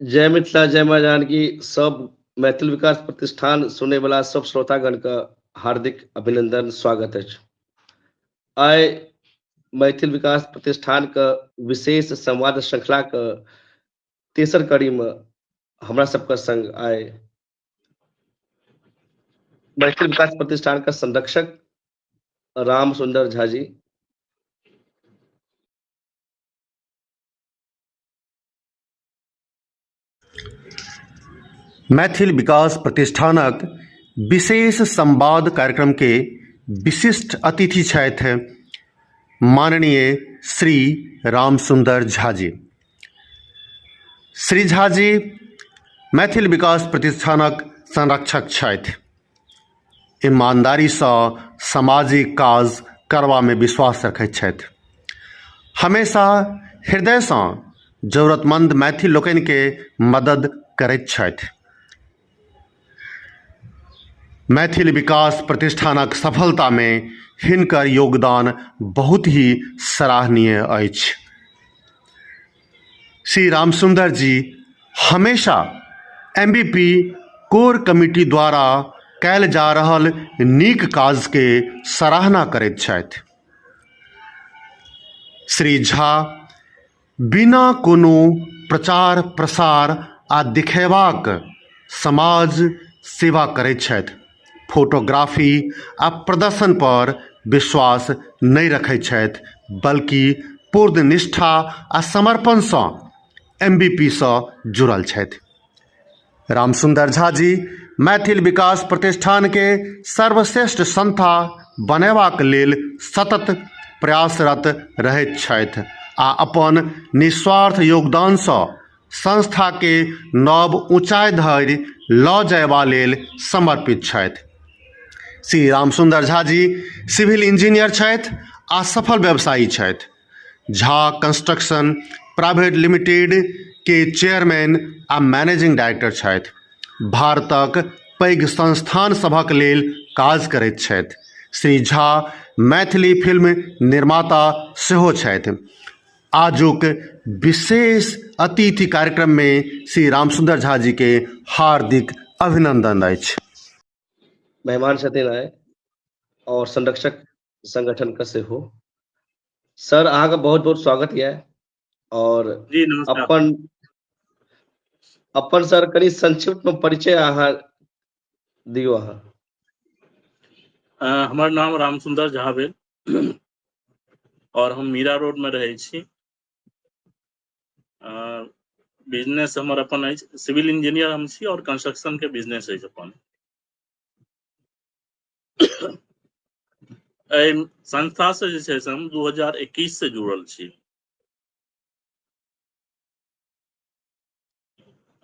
जय मिथिला जय माँ जानकी। सब मैथिल विकास प्रतिष्ठान सुने वाला सब श्रोतागण का हार्दिक अभिनंदन स्वागत है। आय मैथिल विकास प्रतिष्ठान का विशेष संवाद श्रृंखला का तेसर कड़ी में हमरा सबका संग आय मैथिल विकास प्रतिष्ठान का संरक्षक राम सुंदर झा जी। मैथिल विकास प्रतिष्ठानक विशेष संवाद कार्यक्रम के विशिष्ट अतिथि छथि माननीय श्री राम सुंदर झा जी। श्री झा जी मैथिल विकास प्रतिष्ठानक संरक्षक छथि। ईमानदारी से सामाजिक काज करवा में विश्वास रखैत छथि। हमेशा हृदय से जरूरतमंद मैथिल लोकनि के मदद करैत छथि। मैथिल विकास प्रतिष्ठानक सफलता में हिनकर योगदान बहुत ही सराहनीय अछि। श्री रामसुंदर जी हमेशा एमबीपी कोर कमिटी द्वारा कैल जा रहल नीक काज के सराहना करैत छथि। श्री झा बिना कोनो प्रचार प्रसार आ दिखेबाक समाज सेवा करैत छथि। फोटोग्राफी आ प्रदर्शन पर विश्वास नहीं रखैत छथि, बल्कि पूर्ण निष्ठा आ समर्पण से एमबीपी से जुड़ल छथि। रामसुंदर झा जी मैथिल विकास प्रतिष्ठान के सर्वश्रेष्ठ संस्था बनेबाक लेल सतत प्रयासरत रहैत छथि आ अपन निस्वार्थ योगदान से संस्था के नव ऊंचाई धरि लऽ जयबा लेल समर्पित छथि। श्री रामसुंदर झा जी सिविल इंजीनियर छथि आ सफल व्यवसायी छथि। झा कंस्ट्रक्शन प्राइवेट लिमिटेड के चेयरमैन आ मैनेजिंग डायरेक्टर छथि। भारतक पैघ संस्थान सभक लेल काज करैत छथि। श्री झा मैथिली फिल्म निर्माता सेहो छथि। आजुक विशेष अतिथि कार्यक्रम में श्री रामसुंदर झा जी के हार्दिक अभिनंदन अछि। मेहमान छथिन आए और संरक्षक संगठन का से हो सर अहाँ का बहुत बहुत स्वागत है। और जी नमस्कार। अपन सर कनी संक्षिप्त में परिचय अहाँ दियो। हमार नाम रामसुंदर झा भेल और हम मीरा रोड में रहे छी। बिजनेस हमर अपन है, सिविल इंजीनियर हम छी और कंस्ट्रक्शन के बिजनेस है अपन। संस्था से जे छै से हम 2021 से जुड़ल छी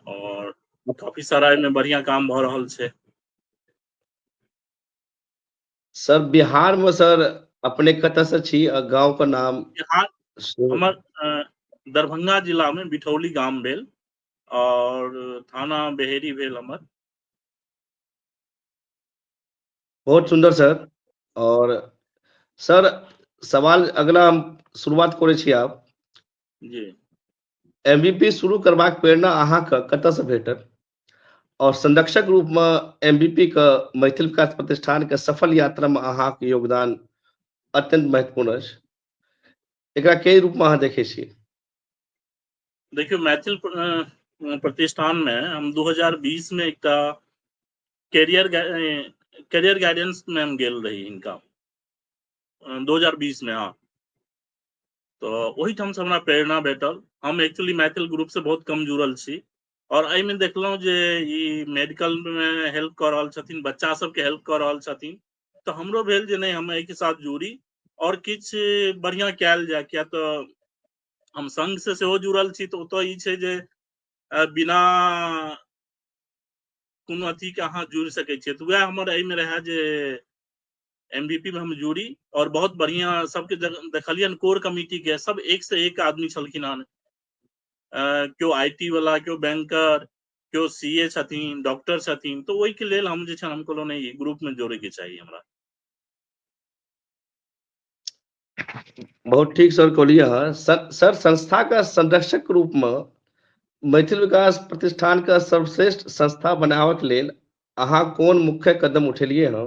और काफी सारा में बढ़िया काम भ रहल छै। सर बिहार में सर अपने कतऽ से छी आ गांव का नाम? बिहार हमर दरभंगा जिला में बिठौली गांव भेल और थाना बेहेरी भेल हमर। बहुत सुंदर सर। और सर सवाल अगला हम शुरुआत करे छी। आप जी एमबीपी शुरू करबाक प्रेरणा अहाँ का कतऽ से भेटल और संरक्षक रूप में एमबीपी का मैथिल विकास प्रतिष्ठान के सफल यात्रा में अहाँ के योगदान अत्यंत महत्वपूर्ण अछि। एकरा के रूप में अहाँ देखे छी? देखियो मैथिल प्रतिष्ठान में हम 2020 में एक कैरियर गाइडेंस में हम गेल रही इनका 2020 में। हाँ, तो वही ठाम से हमरा प्रेरणा भेटल। हम एक्चुअली मैथिल ग्रुप से बहुत कम जुड़ल छी और एहि में देखलहुँ जे ई मेडिकल में हेल्प कर रहल छथिन, बच्चा सबके हेल्प कर रहल छथिन, तो हमरो भेल जे नहीं हम एहि के साथ जुड़ी और किछ बढ़िया कैल जाए। किया तो हम संघ से सेहो जुड़ल छी, तो ओतऽ ई छै जे बिना कोनो अथी के अहाँ जुड़ सकै छियै। तो वह हमर एहि में रहे जे एमबीपी में हम जुड़ी और बहुत बढ़िया सबके देखलियन कोर कमिटी के सब एक से एक आदमी छलखिन हन। क्यों आईटी वाला, क्यों बैंकर, क्यों सीए छथिन, डॉक्टर छथिन। तो वही के लेल हम जे छै हम कहलहुँ नहीं ग्रुप में जोड़े के चाहिए हमरा। बहुत ठीक सर कहलिए। हाँ सर संस्था का संरक्षक रूप में मैथिल विकास प्रतिष्ठान का सर्वश्रेष्ठ संस्था बनावक लेल अहाँ कोन मुख्य कदम उठेलिए हँ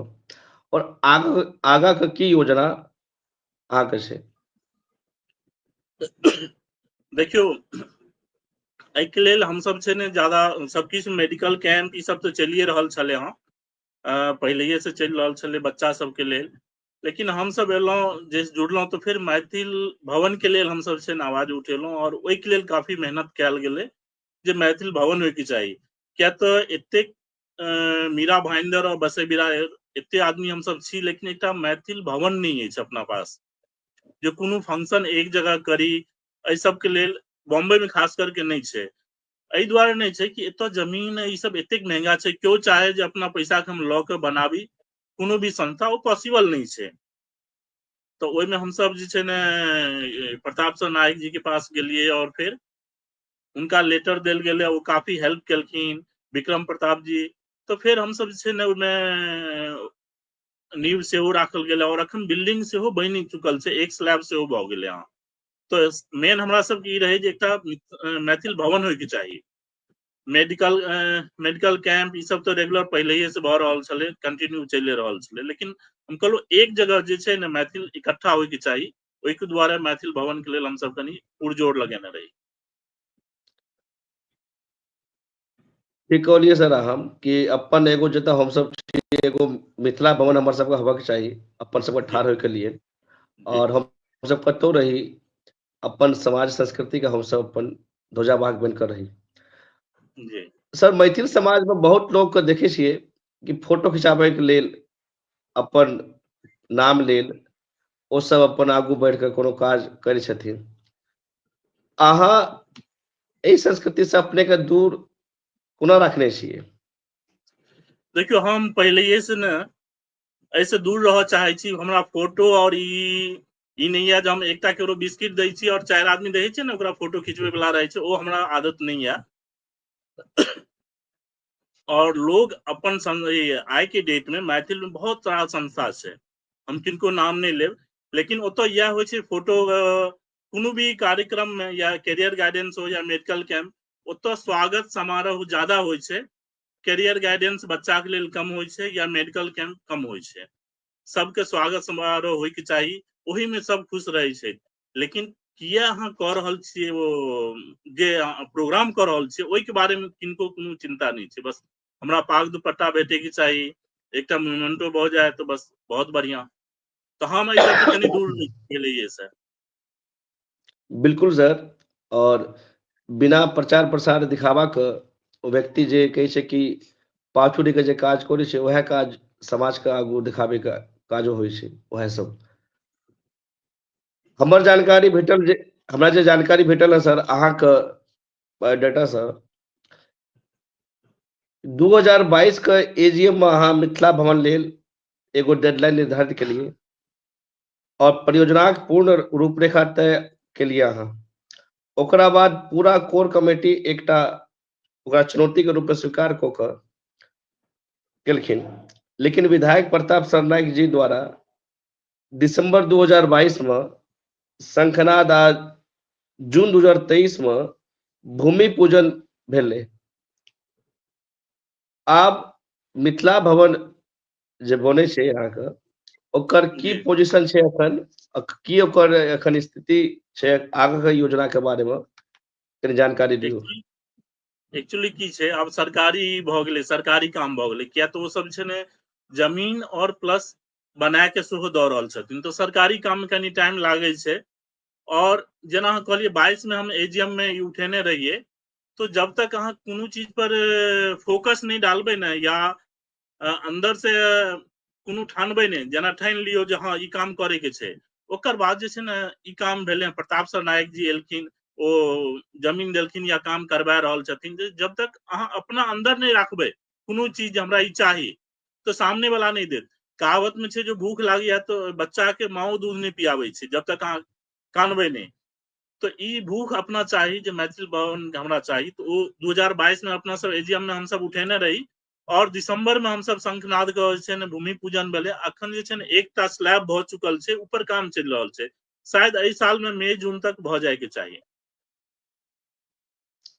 और आगा के की योजना अहाँ के छै? देखियो, एहिके लेल हमसब छै ने ज्यादा सबकिछु मेडिकल कैंप ई सब तो चलिए रहल छलै हँ, पहिलेहे से चलि रहल छलै बच्चा सबके लेल, लेकिन हमसब एलहुँ जे जुड़लहुँ तो फिर मैथिल भवन के लेल हमसब छै ने आवाज उठेलहुँ और ओहिके लेल काफी मेहनत कयल गेलै जे मैथिल भवन होयके चाही। किया तऽ एतेक मीरा भाईंदर और बसेबिरा एते आदमी हमसब छी, लेकिन एकटा मैथिल भवन नहीं अछि अपना पास जे कोनो फंक्शन एक जगह करी, एहि सबके लेल बॉम्बे में खास करके नहीं छै। एहि दुआरे नहीं छै कि एतऽ जमीन ई सब एतेक महंगा छै, केओ चाहे जे अपना पैसा के हम लऽ के बनाबी कोनो भी संस्था, ओ पॉसिबल नहीं छै। तो ओहिमे हमसब जे छै ने प्रताप सर नायक जी के पास गेलिए और फिर उनका लेटर देल गेलै, वो काफी हेल्प केलखिन, विक्रम प्रताप जी। तो फिर हमसब जे छै ने ओहिमे नींव सेहो राखल गेलै और अखन बिल्डिंग सेहो बनि चुकल छै, एक स्लैब सेहो भऽ गेलै हँ। तो मेन हमरा सबके ई रहै जे एकटा मैथिल भवन होयके चाही। मेडिकल कैंप ई सब तो रेगुलर पहिलेहे से भऽ रहल छलै, कंटिन्यू चलि रहल छलै, लेकिन हम कहलहुँ एक जगह जे छै ने मैथिल इकट्ठा होयके चाही, ओहिके दुआरे मैथिल भवन के लेल हमसब कनी पुरजोर लगेने रही। ठीक कहलिए सर हम कि अपन एगो जतऽ हमसब छी एगो मिथिला भवन हमर सबके हेबाक चाही अपन सबके ठाढ़ होय के लिए, और हम सब कतौ रही अपन समाज संस्कृति के हमसब अपन ध्वजावाहक बन कर रही। जी सर मैथिल समाज में बहुत लोग के देखे छियै कि फोटो खिंचाबै के लेल अपन नाम लेल ओ सब अपन आगू बढ़ि कऽ कोनो काज करै छथिन। अहाँ एहि संस्कृति से अपने के दूर कोना रखने छियै? देखियो, हम पहिलेहे से ने ऐसे दूर रह चाहे छी। हमरा फोटो और ई नहीं है जे हम एकटा केकरो बिस्किट दै छी और 4 आदमी रहै छै ने ओकरा फोटो खिंचबै वाला रहै छै, ओ हमरा आदत नहीं है। और लोग अपन आइ के डेट में मैथिल में बहुत सारा संस्था छै, हम किनको नाम नहीं लेब, लेकिन ओतऽ यह होइ छै फोटो कोनो भी कार्यक्रम में या कैरियर गाइडेंस हो या मेडिकल कैंप, ओतऽ स्वागत समारोह ज्यादा होइ छै, कैरियर गाइडेंस बच्चा के लेल कम होइ छै या मेडिकल कैंप कम होइ छै। सबके स्वागत समारोह होयके चाही, ओही में सब खुश रहै छै। लेकिन किया अहाँ कऽ रहल छियै ओ जे प्रोग्राम कऽ रहल छियै ओहिके बारे में किनको कोनो चिंता नहीं छै। बस हमरा पाग दुपट्टा भेटे के चाही, एकटा मोमेंटो भऽ जाए तो बस बहुत बढ़िया। तो हम एहि सबसे कनी दूर गेलियै सर। बिल्कुल सर, और बिना प्रचार प्रसार दिखावा के ओ व्यक्ति जे कहै छै कि पाछू के जे काज करै छै वएह काज समाज के आगू दिखाबे के काजो होइ छै वएह सब। हमर जानकारी भेटल जे हमरा जे जानकारी भेटल है सर अहाँके बायोडाटा से 2022 के एजीएम में अहाँ मिथिला भवन लेल एगो डेडलाइन निर्धारित केलिए और परियोजनाक पूर्ण रूपरेखा तय केलिए अहाँ। ओकरा बाद पूरा कोर कमेटी एकटा ओकरा चुनौती के रूप में स्वीकार कऽ कऽ केलखिन, लेकिन विधायक प्रताप सरनाइक जी द्वारा दिसंबर 2022 में शंखनाद आ जून 2023 में भूमि पूजन भेलै। आब मिथिला भवन जे बनै छै अहाँके ओकर की जी पोजीशन छै एखन, की ओकर एखन स्थिति छै, आगे के योजना के बारे में कनी जानकारी दियौ। एक्चुअली की छै, आब सरकारी भऽ गेलै, सरकारी काम भऽ गेलै, किया तऽ ओ सब छै ने जमीन और प्लस बना के सेहो दऽ रहल छथिन, तो सरकारी काम में कनी टाइम लागै छै। और जेना अहाँ कहलिए 22 में हम एजीएम में ई उठेने रहिए, तो जब तक अहाँ कोनो चीज पर फोकस नहीं डालबै ने या अंदर से कोनो ठानबै नहीं, जेना ठान लियौ जे हाँ ई काम करे के छै, ओकर बाद जे छै ने ई काम भेलै। प्रताप सर नायक जी एलखिन, ओ जमीन देलखिन या काम करबा रहल छथिन। जब तक अहाँ अपना अंदर नहीं राखबै कोनो चीज हमरा ई चाही तो सामने वाला नहीं देत। कहावत में छै जो भूख लागी है तो बच्चा के माओ दूध नहीं पियाबै छै जब तक अहाँ कानबै नहीं। तो ई भूख अपना चाही जे मैथिल भवन हमरा चाही, तो वो 2022 में अपना सब एजीएम में हम सब उठेने रही और दिसंबर में हम सब शंखनाद के जे छै ने भूमि पूजन भेलै। अखन जे छै ने एकटा स्लैब भऽ चुकल छै, ऊपर काम चलि रहल छै, शायद एहि साल में मई जून तक भऽ जाए के चाही।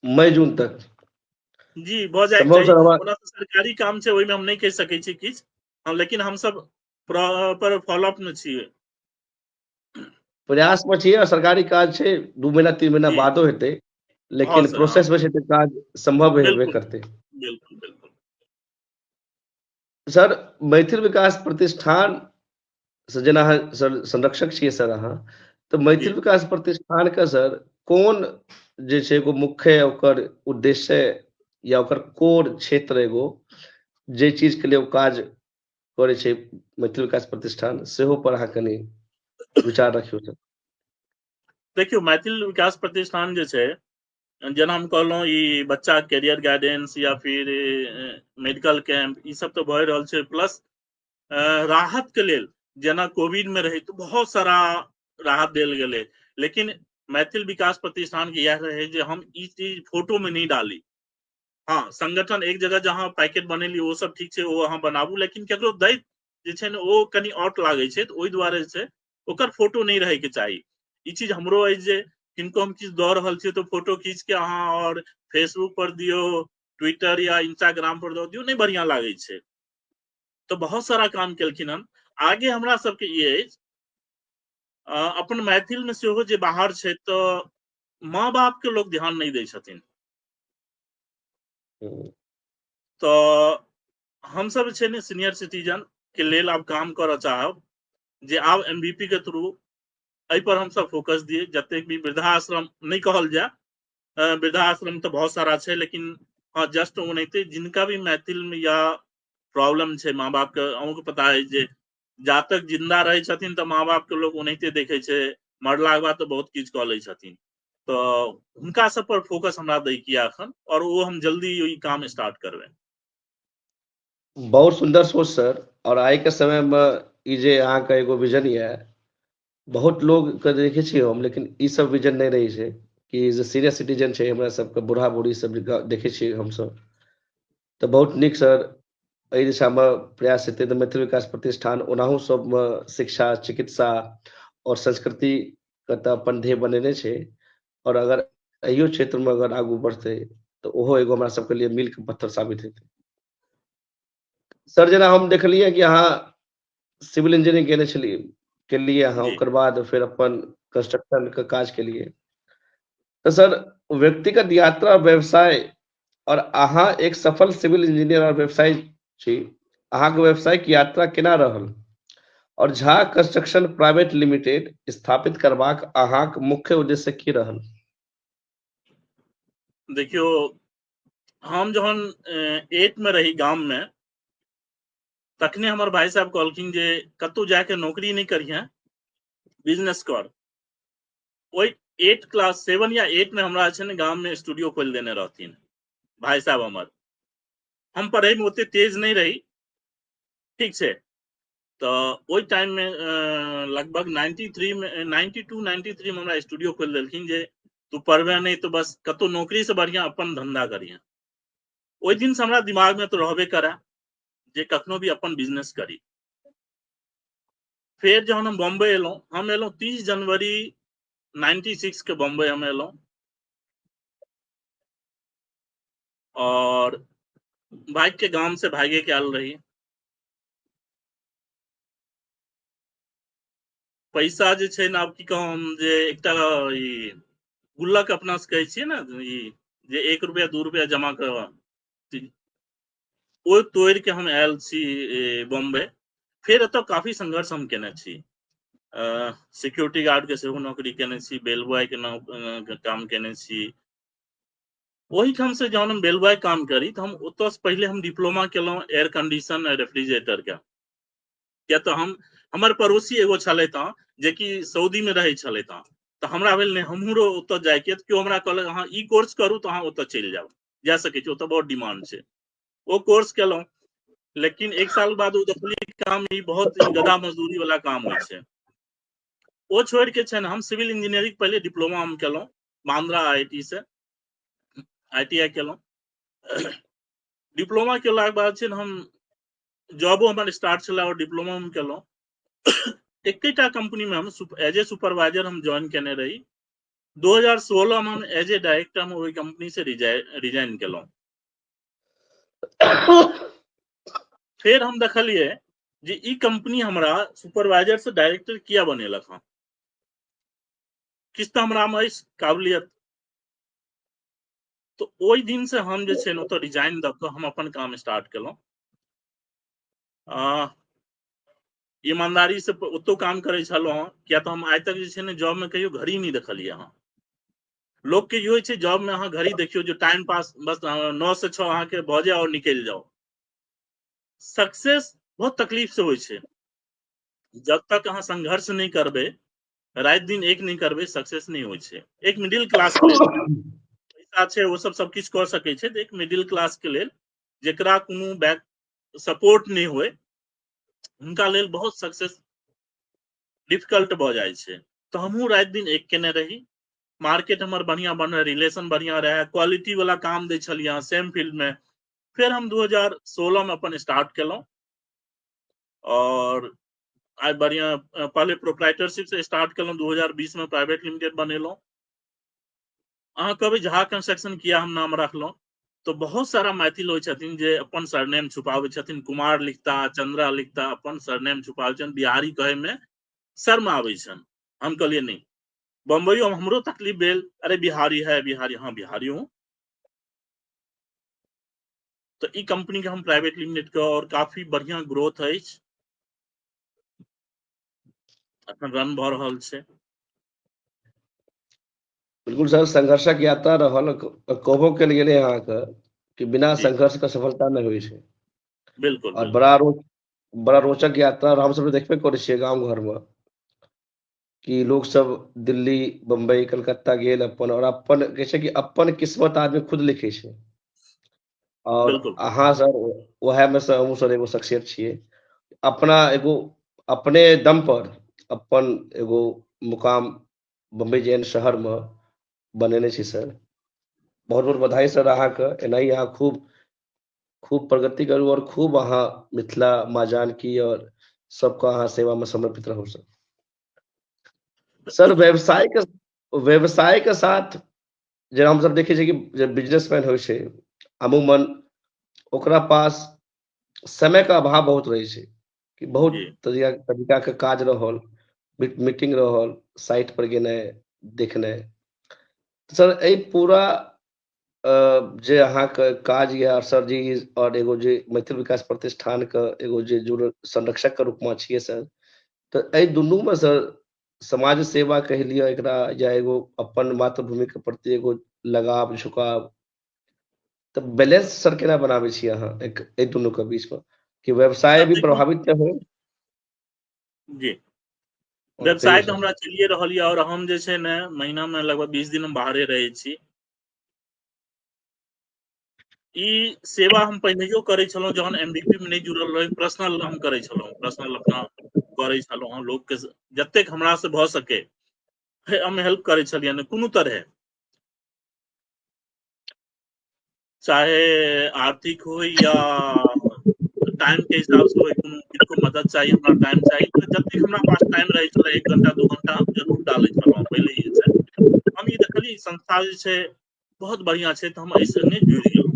मई जून तक जी भऽ जाए संभव सर हमरा ओना तऽ सरकारी काम छै, ओहिमे हम नहि कहि सकै छी किछु, लेकिन हम सब प्रॉपर फॉलोअप में छियै। प्रयास में छियै और सरकारी काज छै 2 महीना 3 महीना जी बादो हेतै, हाँ लेकिन सर, हाँ प्रोसेस में छै तऽ काज संभव हेबे बिल्कुल करतै। बिल्कुल बिल्कुल सर मैथिल विकास प्रतिष्ठान से जेना अहाँ सर संरक्षक छियै सर अहाँ, तऽ मैथिल जी विकास प्रतिष्ठान के सर कोन जे छै एगो मुख्य ओकर उद्देश्य या ओकर कोर क्षेत्र एगो जे चीज के लिए ओ काज करै छै मैथिल विकास प्रतिष्ठान, सेहो पर अहाँ कनि विचार रखियौ सर। देखियौ मैथिल विकास प्रतिष्ठान जे छै, जेना हम कहलहुँ ई बच्चा कैरियर गाइडेंस या फिर मेडिकल कैंप ई सब तो भऽ रहल छै, प्लस राहत के लेल जेना कोविड में रही तो बहुत सारा राहत देल गेलै, लेकिन मैथिल विकास प्रतिष्ठान के यह रहे जे हम ई चीज फोटो में नहीं डाली। हाँ संगठन एक जगह जहाँ पैकेट बनेली वो सब ठीक छै, वो अहाँ बनाबू, लेकिन केकरो दैत जे छै ने ओ कनि आउट लागै छै, तऽ ओहि दुआरे जे छै ओकर फोटो नहीं रहे के चाही। ई चीज हमरो अछि जे किनको हम किछु दऽ रहल छियै तो फोटो खींच के अहाँ और फेसबुक पर दियो, ट्विटर या इंस्टाग्राम पर दऽ दियौ, नहीं बढ़िया लागै छै। तो बहुत सारा काम केलखिन हन। आगे हमरा सबके ई अछि अपन मैथिल में सेहो जे बाहर छै तऽ माँ बाप के लोग ध्यान नहीं दै छथिन। तऽ हम सब छै ने सीनियर सिटीजन के लेल आब काम करऽ चाहब, जे आब MVP के थ्रू एहि पर हम सब फोकस दिए, जतेक भी वृद्धाश्रम नहीं कहल जाए, वृद्धाश्रम तो बहुत सारा छै, लेकिन हाँ जस्ट ओनाहिते जिनका भी मैथिल में या प्रॉब्लम छै माँ बाप के, अहूँ के पता है जे जा तक जिंदा रहे छथिन तऽ माँ बाप के लोग ओनाहिते देखे छै, मरला के बाद तो बहुत किछु कऽ लै छथिन। तो हुनका सब पर फोकस हमरा दै के ये एखन, और वो हम जल्दी ई काम स्टार्ट करबै। बहुत सुंदर सोच सर, और आइ के समय में ई जे अहाँके एगो विजन ये, बहुत लोग के देखे छियै हम, लेकिन ई सब विजन नहीं रही छै कि जे सीनियर सिटीजन छै हमरा सबके बूढ़ा बूढ़ी सब देखे छियै हम सब, तऽ बहुत नीक सर एहि दिशा में प्रयास हेतै तऽ मैथिल विकास प्रतिष्ठान ओनाहु सब में शिक्षा, चिकित्सा और संस्कृति के तऽ अपन ध्येय बनेने छै, और अगर एहियो क्षेत्र में अगर आगू बढ़तै तऽ ओहो एगो हमरा सबके लिए मील के पत्थर साबित हेतै। सर जेना हम देखलियै कि अहाँ सिविल इंजीनियरिंग केने छलियै, केलियै अहाँ, जी ओकर बाद फिर अपन कंस्ट्रक्शन के काज केलियै। तो सर व्यक्तिगत यात्रा व्यवसाय और अहाँ एक सफल सिविल इंजीनियर और व्यवसायी छी, अहाँके व्यावसायिक यात्रा केना रहल? और झा कंस्ट्रक्शन प्राइवेट लिमिटेड स्थापित करबाक अहाँक मुख्य उद्देश्य की रहल? देखियो हम जहन 8 में रही गाम में, तखने हमर भाई साहब कहलखिन जे कतौ जाके नौकरी नहीं करिहें, बिजनेस कर। ओहि 8 क्लास 7 या 8 में हमरा छै ने गाम में स्टूडियो खोल देने रहथिन भाई साहब हमर। हम पढ़े में ओते तेज नहीं रही, ठीक छै, तो ओहि टाइम में लगभग 93 में 92 93 में हमरा स्टूडियो खोल देलखिन जे तू पढ़बे नहीं तो बस कतौ नौकरी से बढ़िया अपन धंधा करिहे। ओहि दिन से हमरा दिमाग में तो रहबे करा जे कखनो भी अपन बिजनेस करी। फिर जहन हम बॉम्बे एलहुं, हम एलहुं 30 जनवरी 96 के बॉम्बे हम एलहुं, और भाग के गांव से भागे के आयल रही। पैसा जे छै ने, आब की कहूं हम, जे एकटा ई गुल्लक अपना से कहै छियै ने, ई जे 1 रुपया 2 रुपया जमा कर, ओ तोड़ के हम आयल छी बॉम्बे। फिर एतऽ काफी संघर्ष हम केने छी, सिक्योरिटी गार्ड के सेहो नौकरी केने छी, बेल बॉय के काम केने छी। वही ठाम से जहन हम बेल बॉय काम करी तऽ हम ओतऽ से पहले हम डिप्लोमा केलहुँ एयर कंडीशन आ रेफ्रिजरेटर के। किया तऽ हमर पड़ोसी एगो छलथि हँ जेकि सऊदी में रहै छलथि हँ, तऽ हमरा भेल नहि हमरो ओतऽ जायके, केओ हमरा कहलक अहाँ ई कोर्स करू तऽ अहाँ ओतऽ चलि जाउ, जा सकै छी, ओतऽ बहुत डिमांड छै। वो कोर्स केलहुँ, लेकिन 1 साल बाद वो देखलियै काम ई बहुत गधा मजदूरी वाला काम होइ छै। वो छोड़ के छै ने, हम सिविल इंजीनियरिंग पहले डिप्लोमा हम केलहुँ बांद्रा IIT से, ITI केलहुँ। डिप्लोमा केलाक बाद छै ने हम जॉबो हमर स्टार्ट छला और डिप्लोमा में केलहुँ। एकेटा कंपनी में हम एज ए सुपरवाइजर हम ज्वाइन केने रही, 2016 में हम एज ए डायरेक्टर हम ओहि कंपनी से रिजाइन केलहुँ। फिर हम देखलिए जे ई कंपनी हमरा सुपरवाइजर से डायरेक्टर किया बनेलक हँ। किछ तऽ हमरामे अछि काबिलियत। तो ओहि दिन से हम जे छै ने ओतऽ रिजाइन दऽ कऽ हम अपन काम स्टार्ट केलहुँ। ईमानदारी से ओतौ काम करै छलहुँ हँ, किया तऽ हम आइ तक जे छै ने जॉब में कहियो घड़ी नहीं देखलियै हँ। लोग के इहो छै जॉब में अहाँ घड़ी देखियो जो टाइम पास बस 9 से 6 अहाँ के भऽ जाए और निकलि जाओ। सक्सेस बहुत तकलीफ से होइ छै। जब तक अहाँ संघर्ष नहीं करबै, रात दिन एक नहीं करबै, सक्सेस नहीं होइ छै। एक मिडिल क्लास के लेल पैसा छै वो सब किछ कऽ सकै छै, एक मिडिल क्लास के लेल जेकरा कोनो बैक सपोर्ट नहीं होय हुनका लेल बहुत सक्सेस डिफिकल्ट भऽ जाइ छै। तो हमहूँ रात दिन एक केने रही। मार्केट हमर बढ़िया बन रहे, रिलेशन बढ़िया रहे, क्वालिटी वाला काम दै छलियै सेम फील्ड में। फिर हम 2016 में अपन स्टार्ट केलहुँ और आज बढ़िया पहले प्रोप्राइटरशिप से स्टार्ट केलहुँ, 2020 में प्राइवेट लिमिटेड बनेलहुँ। अहाँ कहबै झा कंस्ट्रक्शन किया हम नाम रखलहुँ, तो बहुत सारा मैथिल होइ छथिन जे अपन सरनेम छुपाबै छथिन। कुमार लिखता, चंद्रा लिखता, अपन सरनेम छुपाबै छथिन। बिहारी कहे में शर्म आबै छनि। हम कहलिए नहीं, बम्बईयो में हमरो तकलीफ भेल, अरे बिहारी है, बिहारी, हाँ बिहारी हूँ। तो ई कंपनी के हम प्राइवेट लिमिटेड के और काफी बढ़िया ग्रोथ अछि, अखन रन भऽ रहल छै। बिल्कुल सर, संघर्षक यात्रा रहल। कहबो कयल गेलै अहाँके कि बिना जी संघर्ष के सफलता नहीं होइ छै। बिल्कुल और बिल्कुल बड़ा रोचक यात्रा और हम सब देखबे करै छियै गाँव घर में कि लोग सब दिल्ली, बम्बई, कलकत्ता गेल अपन, और अपन कहै छै कि अपन किस्मत आदमी खुद लिखै छै। और बिल्कुल अहाँ सर वएह में से हमहूँ सर एगो शख्सियत छियै। अपना एगो अपने दम पर अपन एगो मुकाम बम्बई जेहन शहर में बनेने छी सर। बहुत बहुत बधाई सर अहाँके। एनाही अहाँ खूब खूब प्रगति करू और खूब अहाँ मिथिला माँ जानकी और सबका अहाँ सेवा में समर्पित रहू सर। सर व्यवसाय के साथ जे हम सब देखे छियै कि जे बिजनेसमैन होइ छै अमूमन ओकरा पास समय का अभाव बहुत रहै छै कि बहुत जी तरीका के काज रहल, मीटिंग रहल, साइट पर गेनाइ, देखनाइ। सर एहि पूरा जे अहाँके काज या सर जी और एगो जे मैथिल विकास प्रतिष्ठान के एगो जे जुड़ल संरक्षक के रूप में छियै सर, तो एहि दुनू में सर समाज सेवा कह लिया एकरा या एगो अपन मातृभूमि के प्रति एगो लगाव झुकाव, तो बैलेंस सर केना बनाबै छी अहाँ एहि दुनू के बीच में कि व्यवसाय सर भी देखियौ प्रभावित न हो? जी और कहियौ व्यवसाय तो सर। हमरा चलिए रहल यऽ और हम जे छै ने महीना में लगभग 20 दिन हम बाहरे रहै छी। ई सेवा हम पहिनहियो करै छलहुँ जहन MVP में नहीं जुड़ल रही, पर्सनल हम करै छलहुँ, पर्सनल अपना करै छलहुँ हँ। लोग के जतेक हमरा से भऽ सके हम हेल्प करै छलियनि कोनो तरह, चाहे आर्थिक हो या टाइम के हिसाब से हो, किनको मदद चाहिए, हमरा टाइम चाहिए, तो जतेक हमरा पास टाइम रहै छलै 1 घंटा 2 घंटा हम जरूर डालै छलहुँ पहिले ही से। हम ई देखलियै संस्था जे छै बहुत बढ़िया छै, तो हम एहि संगे जुड़ि गेलहुँ।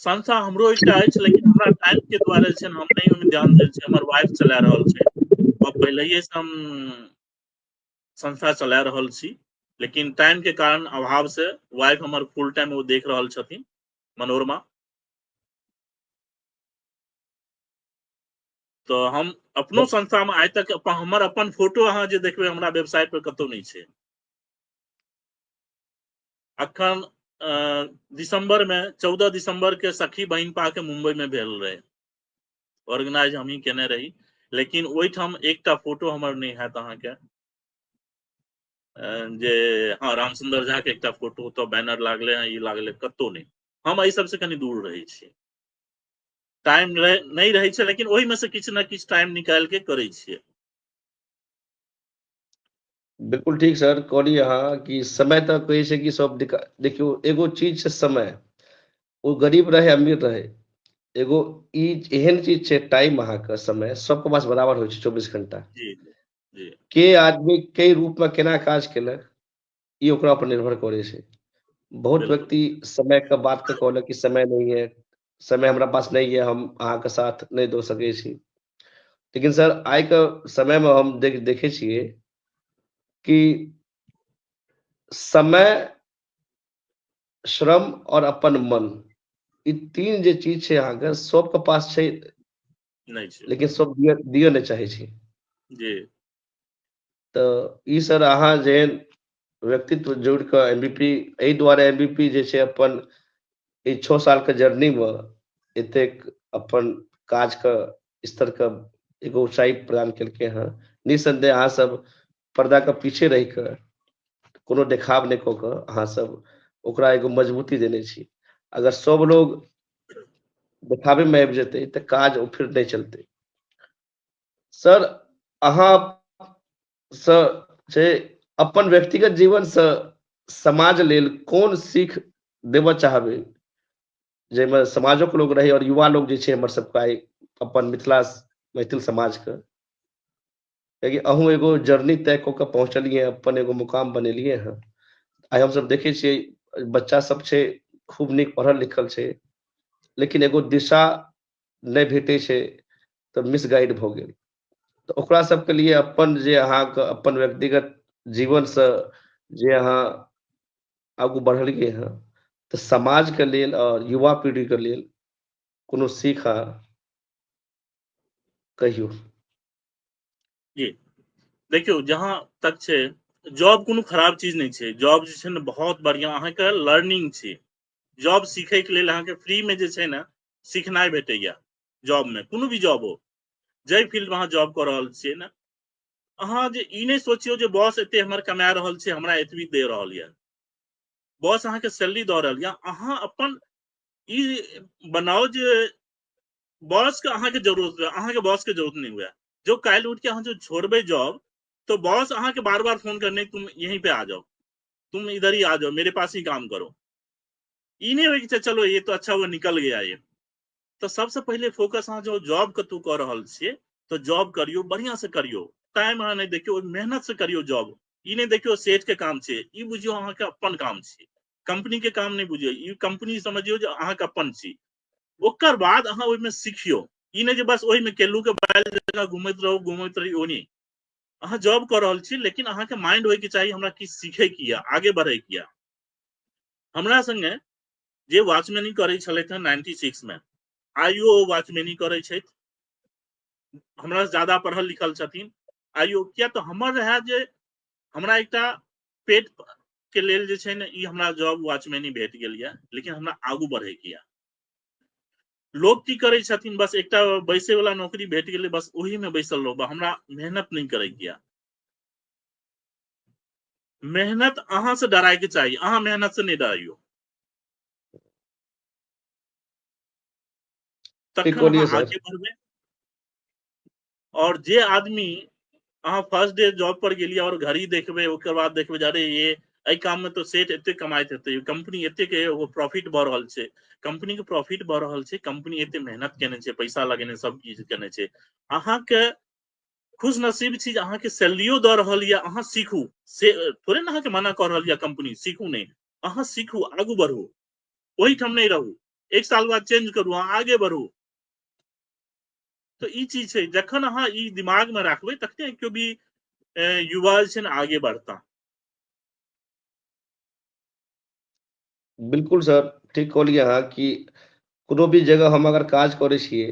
संस्था हमरो एकटा अछि, लेकिन हमरा टाइम के दुआरे छै हम नहीं ओहिमे ध्यान देल छै। हमर वाइफ चला रहल छै और पहिलहिए से हम संस्था चला रहल छी, लेकिन टाइम के कारण अभाव से वाइफ हमर फुल टाइम वो देख रहल छथिन, मनोरमा। तो हम अपनो संस्था में आइ तक हमर अपन फोटो अहाँ जे देखबै हमरा वेबसाइट पर कतौ नहीं छै। अखन दिसंबर में 14 दिसंबर के सखी बहिन पा के मुंबई में भेल रहे, ऑर्गेनाइज हम ही केने रही, लेकिन ओहिठाम एकटा फोटो हमर नहीं हैत अहाँके जे हाँ रामसुंदर झा के एकटा फोटो तो बैनर लागले हैं, ई लागले, कतौ नहीं। हम एहि सबसे कनी दूर रहै छी, टाइम नहीं रहै छै, लेकिन ओहि में से किछु ना किछु टाइम निकाल के करै छियै। बिल्कुल ठीक सर कहली अहाँ कि समय तक कहै छै कि सब देखियो एगो चीज छै समय, वो गरीब रहे अमीर रहे, एगो ई एहन चीज छै टाइम अहाँके समय सबके पास बराबर होइ छै 24 घंटा। जी जी के आदमी के रूप में केना काज केलक ये ओकरा पर निर्भर करे छे। बहुत बिल्कुल व्यक्ति समय का बात के कहलक कि समय नहीं है, समय हमरा पास नहीं है, हम अहाँ के साथ नहीं दो सकै छी। लेकिन सर आइ के समय में हम देखे छियै कि समय, श्रम और अपन मन, ई 3 जे चीज छै अहाँ के सबके पास छै, नहीं छे लेकिन सब दिय नहीं चाहे छै। जी। तो ई सर अहाँ जेहन व्यक्तित्व जोड़ि के एमबीपी, एहि दुआरे एमबीपी जे छै अपन ई 6 साल के जर्नी में एतेक अपन काज के स्तर के एगो ऊंचाई प्रदान केलकै हँ। निसंदेह अहाँ सब पर्दा के पीछे रहि के कोनो देखाव नहीं कऽ के अहाँ सब ओकरा एगो मजबूती देने छी। अगर सब लोग देखावे में आबि जेतै तऽ काज ओ फिर नहीं चलतै। सर अहाँ सँ छै अपन व्यक्तिगत जीवन से समाज लेल कोन सीख देबऽ चाहबै, जाहिमे समाजक लोग रहे और युवा लोग जे छै हमर सबके आइ अपन मिथिला मैथिल समाज के, कियाकि अहूँ एगो जर्नी तय कऽ के पहुँचलियै, अपन एगो मुकाम बनेलियै हँ। आइ हम सब देखे छियै बच्चा सब छै खूब नीक पढ़ल लिखल छै, लेकिन एगो दिशा नहीं भेटै छै तऽ मिसगाइड भऽ गेल। तऽ ओकरा सबके लिए अपन जे अहाँके अपन व्यक्तिगत जीवन से जे अहाँ आगू बढ़लियै हँ, तऽ समाज के लेल और युवा पीढ़ी के लेल कोनो सीख अहाँ कहियौ। जी देखियो जहाँ तक छै जॉब कोनो खराब चीज नहीं छै। जॉब जे छै ने बहुत बढ़िया अहाँ के लर्निंग छै। जॉब सीखे के लेल अहाँ के फ्री में जे छै ने सीखनाइ भेटैया। जॉब में कोनो भी जॉब हो, जै फील्ड में अहाँ जॉब कऽ रहल छियै ने, अहाँ जे ई नहीं सोचियो जे बॉस एते हमर कमा रहल छै, हमरा एतबी दे रहल यऽ। बॉस अहाँ के सैलरी दऽ रहल यऽ, अहाँ अपन ई बनाओ जे बॉस के अहाँ के जरूरत है, अहाँ के बॉस के जरूरत नहीं हुआ। जो काल्हि उठ के अहाँ जो छोड़बे जॉब, तो बॉस अहाँ के बार बार फोन करने तुम यहीं पे आ जाओ, तुम इधर ही आ जाओ, मेरे पास ही काम करो। ई नहीं हो कि चलो ये तो अच्छा वो निकल गया ये। तो सबसे पहले फोकस अहाँ जो जॉब के तू कऽ रहल छियै, तो जॉब करियो, बढ़िया से करियो। टाइम अहाँ नहीं देखियो, मेहनत से करियो जॉब। ई नहीं देखियो सेठ के काम छै, ई बुझियो अहाँ के अपन काम छै। कंपनी के काम नहीं बुझियो, ई कंपनी समझियो जे अहाँ के अपन छी। ओकर बाद अहाँ ओहिमे सीखियो। ई नहीं जे बस ओहिमे केल्लू के बैल जगह घूमैत रही, ओ नहीं। अहाँ जॉब कऽ रहल छी, लेकिन अहाँ के माइंड होय के चाही हमरा किछ सीखे के या, आगे बढ़े के या। हमरा संगे जे वॉचमैनी करै छलथि 96 में, आइयो वॉचमैनी करै छथि। हमरा से ज्यादा पढ़ल लिखल छथिन आइयो। किया तऽ हमर रहे जे हमरा एकटा पेट के लेल जे छै ने, ई हमरा जॉब वॉचमैनी भेट गेल या, लेकिन हमरा आगू बढ़े के या। लोग की करे छथिन, बस एकटा बैसे वाला नौकरी भेट गेलै, बस ओही में बैसल रहो, हमरा मेहनत नहीं करे के या। मेहनत अहाँ से डराय के चाहिए, अहाँ मेहनत से नहीं डराइयो, ठीक तखन कहलियै अहाँ सर। आगे बढ़बै। और जे आदमी अहाँ फर्स्ट डे जॉब पर गेलिए और घड़ी देखबै, ओकर बाद देखबै जे अरे ये एहि काम में तो सेठ एते कमाइत हेतै, कंपनी एते के प्रॉफिट भऽ रहल छै, कंपनी के प्रॉफिट भऽ रहल छै, कंपनी एते मेहनत केने छै, पैसा लगेने, सब चीज केने छै। अहाँ के खुश नसीब छी जे अहाँ के सैलरियो दऽ रहल यऽ, अहाँ सीखू। से थोड़े ना अहाँ के मना कऽ रहल यऽ कंपनी, सीखू नहीं, अहाँ सीखू, आगू बढ़ू, ओही ठाम नहीं रहू। 1 साल बाद चेंज करू, अहाँ आगे बढ़ू। तो ई चीज छै, जखन अहाँ ई दिमाग में राखबै, तखने क्यों भी युवा जे छै ने आगे बढ़ता। बिल्कुल सर, ठीक कहलियै अहाँ कि कोनो भी जगह हम अगर काज करै छियै,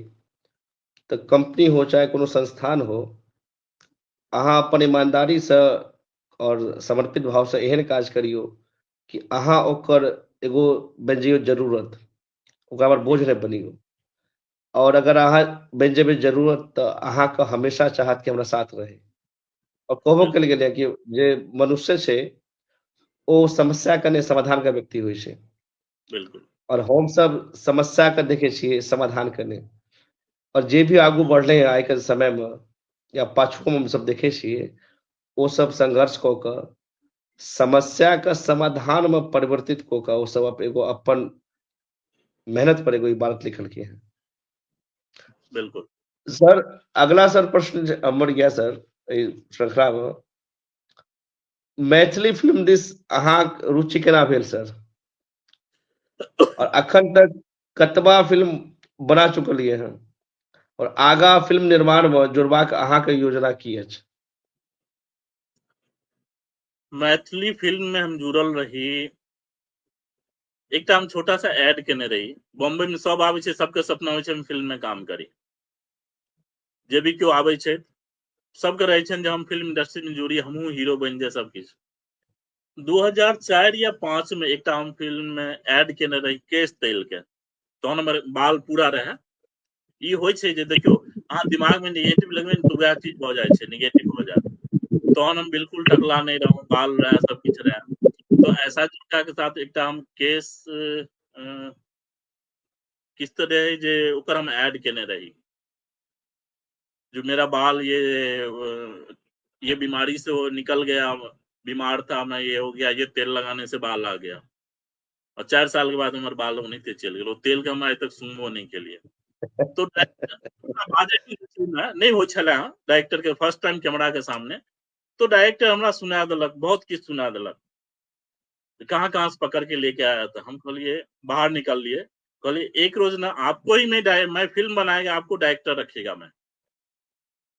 तऽ कंपनी हो चाहे कोनो संस्थान हो, अहाँ अपन ईमानदारी से और समर्पित भाव से एहन काज करियौ कि अहाँ ओकर एगो बनि जइयौ जरूरत, ओकरा पर बोझ नहीं बनियौ। और अगर अहाँ बनि जेबै जरूरत, तऽ अहाँके हमेशा चाहत कि हमरा साथ रहे। और कहबो कयल गेलै कि जे मनुष्य छै, ओ समस्या के नहीं समाधान के व्यक्ति होइ छै। बिल्कुल और हम सब समस्या के देखे छियै, समाधान के नहीं। और जे भी आगू बढ़ले हैं आइ के समय में, या पाछू में हम सब देखे छियै, ओ सब संघर्ष कऽ के समस्या के समाधान में परिवर्तित कऽ के ओ सब एगो अपन मेहनत पर एगो इबारत लिखलकै हैं। बिल्कुल। सर अगला सर प्रश्न जे हमर यऽ सर, एहि श्रृंखला में मैथिली फिल्म दिस अहाँक रुचि केना भेल सर? और अखन तक कतबा फिल्म बना चुकलियै हन और आगा फिल्म निर्माण में जुड़बाक अहाँके योजना की अछि? मैथिली फिल्म में हम जुड़ल रही, एकटा हम छोटा सा ऐड केने रही। बॉम्बे में सब आबै छै, सबके सपना होइ छै हम फिल्म में काम करी। जे भी केओ आबै छै सबके रहै छै जे हम फिल्म इंडस्ट्री में जुड़ी, हमहूँ हीरो बनि जाए सब किछु। 2004 या 5 में एकटा हम फिल्म में ऐड केने रही केश तेल के, तहन हमर बाल पूरा रहे। ई होइ छै जे देखियो अहाँ दिमाग में नेगेटिव लगबे न तो वह चीज भ जाए छै, नेगेटिव हो जाए। तहन हम बिल्कुल टकला नहीं रहूं, बाल रहे, सब कुछ रहे। तो ऐसा चिंता के साथ एकटा हम केस किस तरह जे ओकर हम ऐड केने रही, जो मेरा बाल ये बीमारी से वो निकल गया, बीमार था मैं, ये हो गया, ये तेल लगाने से बाल आ गया। और 4 साल के बाद हमारे बाल ओनाहिते चलि गेल। तेल के हम आइ तक सुनबो नहीं केलिए। तो नहीं हो छले डायरेक्टर के फर्स्ट टाइम कैमरा के सामने, तो डायरेक्टर हमरा सुना देलक, बहुत किछ सुना देलक, कहाँ से पकड़ के लेके आया था। हम कहलिए बाहर निकल लिए, कहलिए एक रोज ना आपको ही मैं फिल्म बनाएगा, आपको डायरेक्टर रखेगा मैं,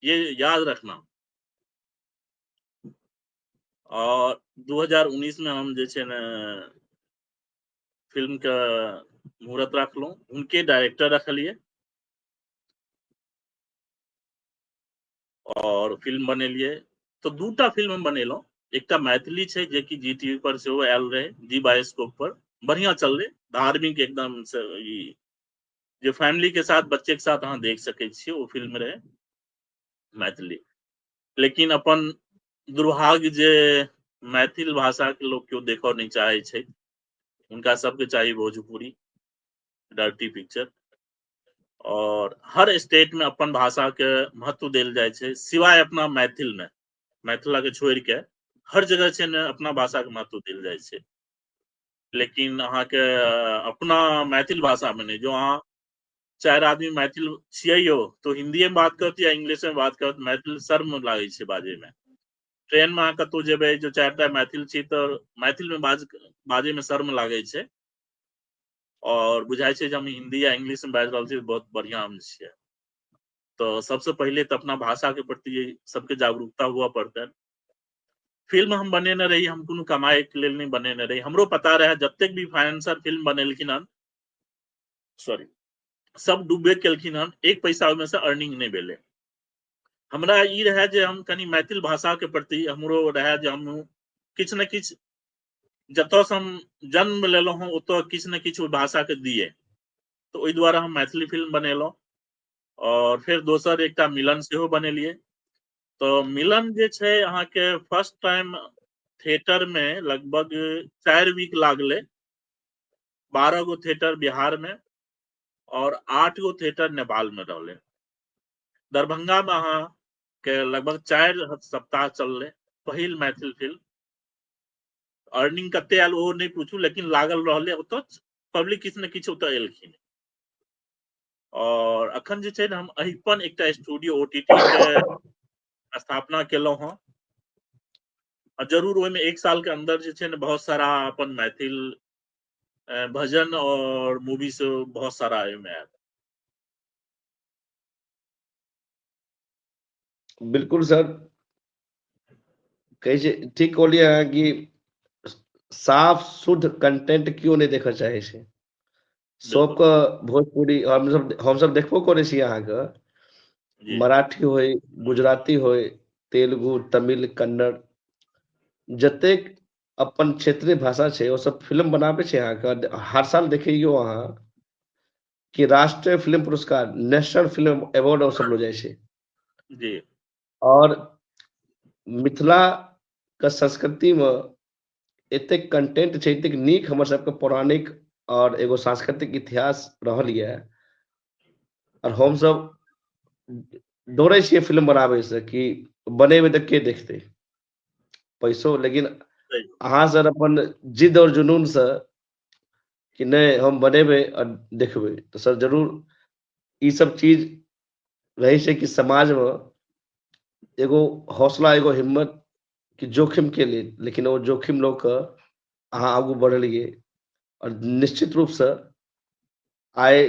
ये याद रखना। और 2019 में हम जे छै ने फिल्म के मुहूर्त रखलहुँ, हुनके डायरेक्टर रखलिए और फिल्म बनेलिए। तो दूटा फिल्म हम बनेलहुँ, एकटा मैथिली छै जे कि जी टीवी पर सेहो आयल रहे, जी बायोस्कोप पर, बढ़िया चललै, धार्मिक एकदम से ई जे फैमिली के साथ, बच्चे के साथ अहाँ देख सकै छियै, वो फिल्म रहे मैथिली। लेकिन अपन दुर्भाग्य जे मैथिल भाषा के लोग केओ देखऽ नहीं चाहे छै, उनका सबके चाहिए भोजपुरी डर्टी पिक्चर। और हर स्टेट में अपन भाषा के महत्व देल जाए छै, सिवाय अपना मैथिल में, मैथिला के छोड़ के हर जगह छै ने अपना भाषा के महत्व देल जाए छै। लेकिन अहाँ के अपना मैथिल भाषा में नहीं, जो अहाँ 4 आदमी मैथिल छियै यो, तो हिंदी में बात करत या इंग्लिश में बात करत, मैथिल शर्म लागै छै बाजे में। ट्रेन में अहाँ कतौ जेबै, जो 4 टा मैथिल छी तो मैथिल में बाजे में शर्म लागै छै, और बुझाय छै जे हम हिंदी या इंग्लिश में बाजि रहल छी, बहुत बढ़िया हम छियै। तो सबसे पहले तो अपना भाषा के प्रति सबके जागरूकता हुआ पड़तै। फिल्म हम बनेने रही, हम कोनो कमाए के लेल नहीं बनेने रही। हमरो पता रहे जतेक भी फाइनेंसर फिल्म बनेलखिन हन, सॉरी, सब डूबे केलखिन हन, एक पैसा ओहिमे से अर्निंग नहीं भेलै। हमरा ई रहे जे हम कनी मैथिल भाषा के प्रति हमरो रहे जे हम किछ ने किछ, जतऽ से हम जन्म लेलहुँ हँ ओतऽ किछ ने किछ ओहि भाषा के दिए। तो ओहि दुआरे हम मैथिली फिल्म बनेलहुँ। और फिर दोसर एकटा मिलन सेहो बनेलिए। तो मिलन जे छै अहाँके फर्स्ट टाइम थिएटर में लगभग 4 वीक लागले, 12 गो थिएटर बिहार में और 8 गो थिएटर नेपाल में रहले। दरभंगा में अहाँ के लगभग 4 सप्ताह चलले पहिल मैथिल फिल्म। अर्निंग कते आयल ओ नहीं पूछू, लेकिन लागल रहले, ओतऽ पब्लिक किछ ने किछ ओतऽ एलखिन। और अखन जे छै ने हम अहिपन एकटा स्टूडियो ओटीटी के स्थापना केलहुँ हँ, और जरूर ओहिमे 1 साल के अंदर जे छै ने बहुत सारा अपन मैथिल भजन और मूवी से बहुत सारा एहिमे आयल। बिल्कुल सर, कहै छै ठीक कहलियै अहाँ कि साफ शुद्ध कंटेंट क्यों नहीं देखऽ चाहे छै। बिल्कुल सबके भोजपुरी हम सब देखबो करे छी अहाँके, जी मराठी होय, गुजराती होय, तेलुगु, तमिल, कन्नड़, जतेक अपन क्षेत्रीय भाषा छै ओ सब फिल्म बनाबै छै अहाँके। हर साल देखियो अहाँ कि राष्ट्रीय फिल्म पुरस्कार, नेशनल फिल्म अवार्ड और सब लो जाइ छै। जी और मिथिला के संस्कृति में एतेक कंटेंट छै, एतेक नीक हमर सबके पौराणिक और एगो सांस्कृतिक इतिहास रहल ये, और हम सब दौड़े छियै फिल्म बनाबै से कि बनेबै तऽ के देखतै पैसो। लेकिन सही अहाँ सर अपन जिद और जुनून से कि नहीं हम बनेबै और देखबै, तो सर जरूर ई सब चीज रहे छै कि समाज में एगो हौसला, एगो हिम्मत कि जोखिम के लिए, लेकिन वो जोखिम लोग का अहाँ आगू बढ़लिए और निश्चित रूप से आए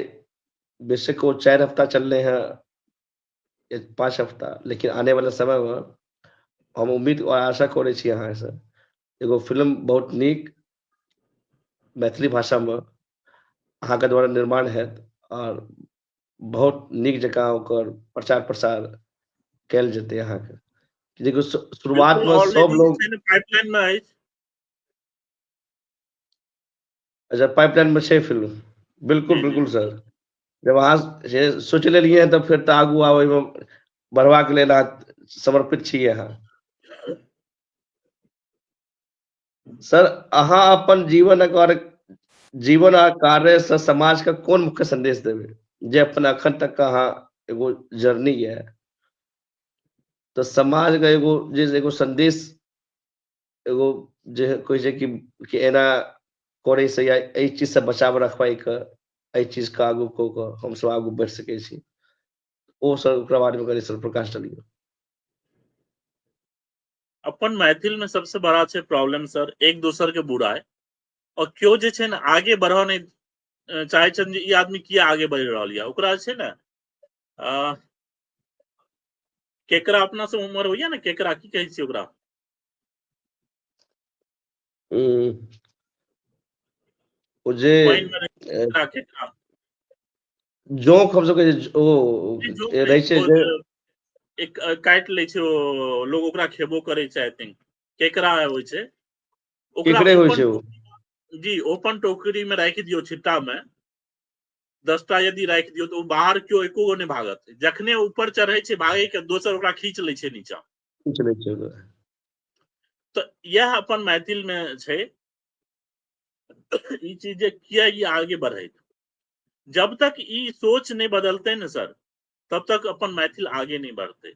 बेशक वो 4 हफ्ता चल रहे हैं या 5 हफ्ता, लेकिन आने वाला समय में हम उम्मीद और आशा करे छी अहाँ से एगो फिल्म बहुत नीक मैथिली भाषा में अहाँ के द्वारा निर्माण हैत और बहुत नीक जकाँ ओकर प्रचार प्रसार कैल जेतै अहाँ के। देखियो शुरुआत बिल्कुल में सब ऑलरेडी लोग पाइपलाइन में अछि। अच्छा पाइपलाइन में छै फिल्म, बिल्कुल जी जी बिल्कुल सर। जब अहाँ से सोच लेलियै तऽ फिर तऽ आगू आब ओहिमे बढ़बाक लेल अहाँ समर्पित छियै अहाँ। सर अहाँ अपन जीवन आ कार्य से समाज के कोन मुख्य संदेश देबै जे अपन अखन तक का अहाँ एगो जर्नी है तो समाज के एगो संदेश एगो जे कहै छै कि एना करे से या एहि चीज से बचाव रखबाई के एहि चीज के आगू को के हम सब आगू बढ़ सकै छी ओ सर ओकरा बारे में कनी सर प्रकाश डालिए। अपन मैथिल में सबसे बड़ा छै प्रॉब्लम सर एक दोसर के बुराई और क्यों जे छै ने आगे बढ़ नहीं चाहे छन जे ई आदमी किया आगे बढ़ रहल या ओकरा छै ने केकरा अपना से उम्र होइया ने केकरा की कहै छै ओकरा ओ जे पाइन में केकरा केकरा जोंक हम सब के ओ जो रहै छै जे एक काट ले छै ओ लोग ओकरा खेबो करे छै आई थिंक केकरा होय छै ओकरा केकरे होइ छै ओपन ओ जी ओपन टोकरी में राख दियो छिट्टा में 10टा यदि राख दियो तो बाहर क्यों एको गो नहीं भागत जखने ऊपर चढ़े छै भागे के दोसर ओकरा खींच ले छै नीचा पूछ लै छै ओकरा। तो यह अपन मैथिल में छै ई चीज जे किया ये आगे बढ़े जब तक ई सोच नहीं बदलते न सर तब तक अपन मैथिल आगे नहीं बढ़ते।